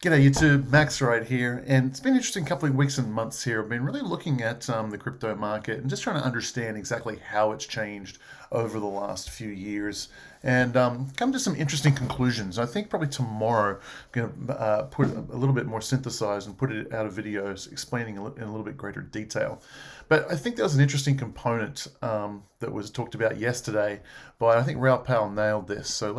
G'day YouTube, Max right here, and it's been an interesting couple of weeks and months here. I've been really looking at the crypto market and just trying to understand exactly how it's changed over the last few years and come to some interesting conclusions. I think probably tomorrow I'm going to put a little bit more synthesized and put it out of videos explaining in a little bit greater detail. But I think there was an interesting component that was talked about yesterday by, I think Raoul Pal nailed this. So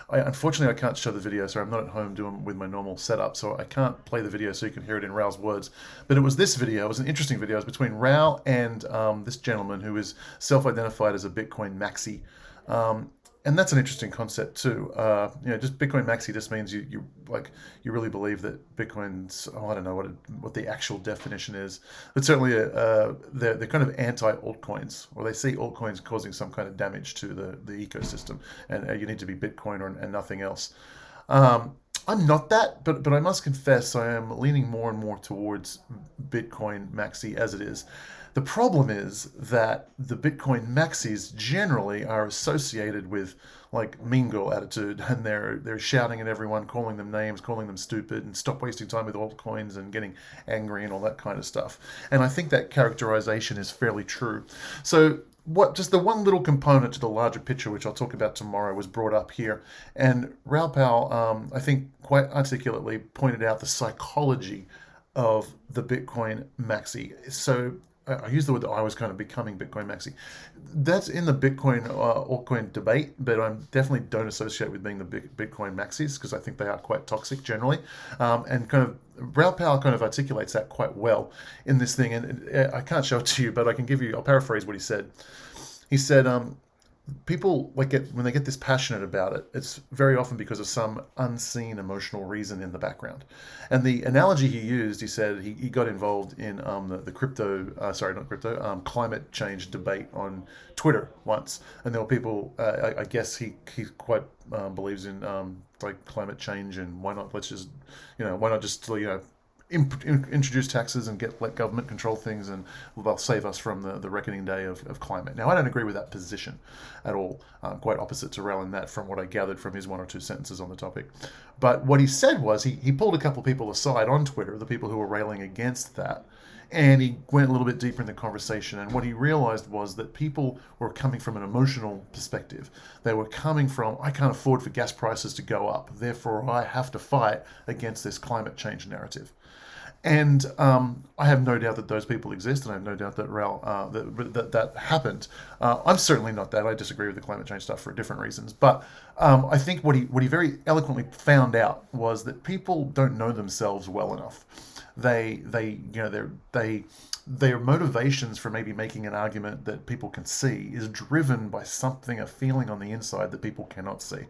unfortunately I can't show the video, so I'm not at home doing with my normal setup, so I can't play the video so you can hear it in Raoul's words. But it was this video, it was an interesting video. It was between Raoul and this gentleman who is self-identified as a Bitcoin maxi. And that's an interesting concept too. Just Bitcoin maxi just means you really believe that Bitcoin's, I don't know what the actual definition is, but certainly they're kind of anti altcoins, or they see altcoins causing some kind of damage to the ecosystem, and you need to be Bitcoin and nothing else. I'm not that, but I must confess I am leaning more and more towards Bitcoin maxi as it is. The problem is that the Bitcoin maxis generally are associated with like mean girl attitude, and they're shouting at everyone, calling them names, calling them stupid, and stop wasting time with altcoins and getting angry and all that kind of stuff. And I think that characterization is fairly true. So just the one little component to the larger picture, which I'll talk about tomorrow, was brought up here. And Raoul Pal, I think, quite articulately pointed out the psychology of the Bitcoin maxi. So I use the word that I was kind of becoming Bitcoin maxi. That's in the Bitcoin altcoin debate, but I definitely don't associate with being the Bitcoin maxis because I think they are quite toxic generally. And kind of Raoul Pal kind of articulates that quite well in this thing. And I can't show it to you, but I'll paraphrase what he said. He said, people when they get this passionate about it, it's very often because of some unseen emotional reason in the background. And the analogy he used, he said he got involved in the climate change debate on Twitter once, and there were people. I guess he quite believes in climate change, and why not just introduce taxes and let government control things, and they'll save us from the reckoning day of climate. Now, I don't agree with that position at all. Quite opposite to Raoul in that, from what I gathered from his one or two sentences on the topic. But what he said was he pulled a couple of people aside on Twitter, the people who were railing against that, and he went a little bit deeper in the conversation. And what he realized was that people were coming from an emotional perspective. They were coming from, I can't afford for gas prices to go up, therefore I have to fight against this climate change narrative. And I have no doubt that those people exist, and I have no doubt that that happened. I'm certainly not that. I disagree with the climate change stuff for different reasons. But I think what he very eloquently found out was that people don't know themselves well enough. Their motivations for maybe making an argument that people can see is driven by a feeling on the inside that people cannot see.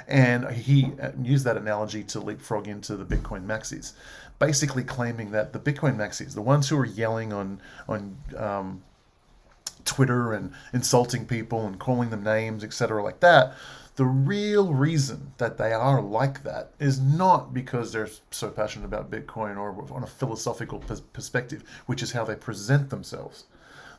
And he used that analogy to leapfrog into the Bitcoin maxis, basically claiming that the Bitcoin maxis, the ones who are yelling on Twitter and insulting people and calling them names, etc., like that, the real reason that they are like that is not because they're so passionate about Bitcoin or on a philosophical perspective, which is how they present themselves.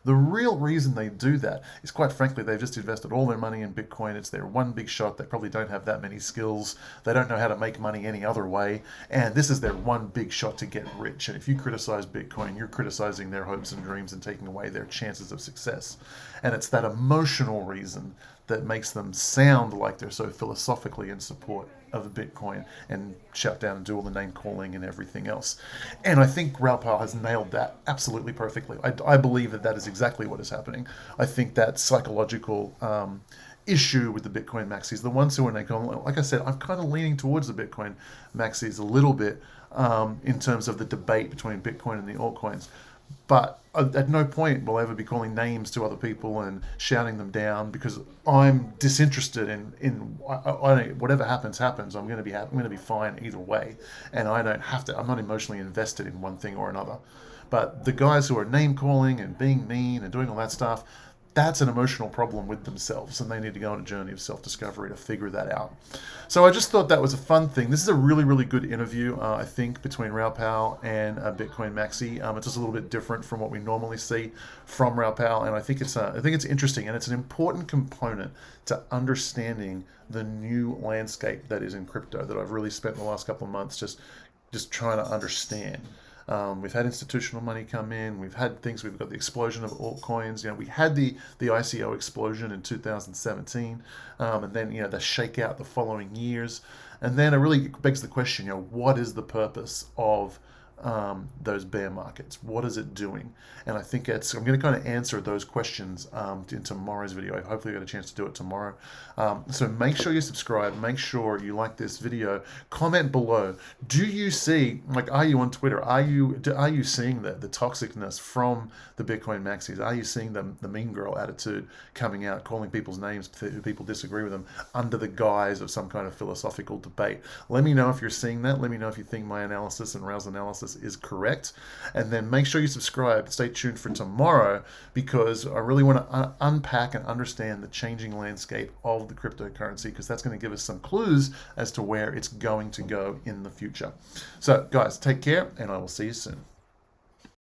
The real reason they do that is, quite frankly, they've just invested all their money in Bitcoin. It's their one big shot. They probably don't have that many skills. They don't know how to make money any other way. And this is their one big shot to get rich. And if you criticize Bitcoin, you're criticizing their hopes and dreams and taking away their chances of success. And it's that emotional reason that makes them sound like they're so philosophically in support of Bitcoin and shout down and do all the name calling and everything else. And I think Raoul Pal has nailed that absolutely perfectly. I believe that is exactly what is happening. I think that psychological issue with the Bitcoin maxis, the ones who are like I said, I'm kind of leaning towards the Bitcoin maxis a little bit in terms of the debate between Bitcoin and the altcoins. But at no point will I ever be calling names to other people and shouting them down, because I'm disinterested in whatever happens. I'm going to be fine either way, and I don't have to. I'm not emotionally invested in one thing or another. But the guys who are name calling and being mean and doing all that stuff, that's an emotional problem with themselves, and they need to go on a journey of self-discovery to figure that out. So I just thought that was a fun thing. This is a really, really good interview, I think, between Raoul Pal and Bitcoin Maxi. It's just a little bit different from what we normally see from Raoul Pal, and I think it's interesting, and it's an important component to understanding the new landscape that is in crypto that I've really spent the last couple of months just just trying to understand. We've had institutional money come in. We've had things. We've got the explosion of altcoins. We had the ICO explosion in 2017, and then the shakeout the following years, and then it really begs the question: what is the purpose of those bear markets? What is it doing? And I think I'm going to kind of answer those questions in tomorrow's video. Hopefully, I get a chance to do it tomorrow. So make sure you subscribe. Make sure you like this video. Comment below. Do you see, are you on Twitter? Are you seeing the toxicness from the Bitcoin maxis? Are you seeing the mean girl attitude coming out, calling people's names who people disagree with them under the guise of some kind of philosophical debate? Let me know if you're seeing that. Let me know if you think my analysis and Raoul's analysis is correct, and then make sure you subscribe. Stay tuned for tomorrow, because I really want to unpack and understand the changing landscape of the cryptocurrency, because that's going to give us some clues as to where it's going to go in the future. So guys, take care, and I will see you soon.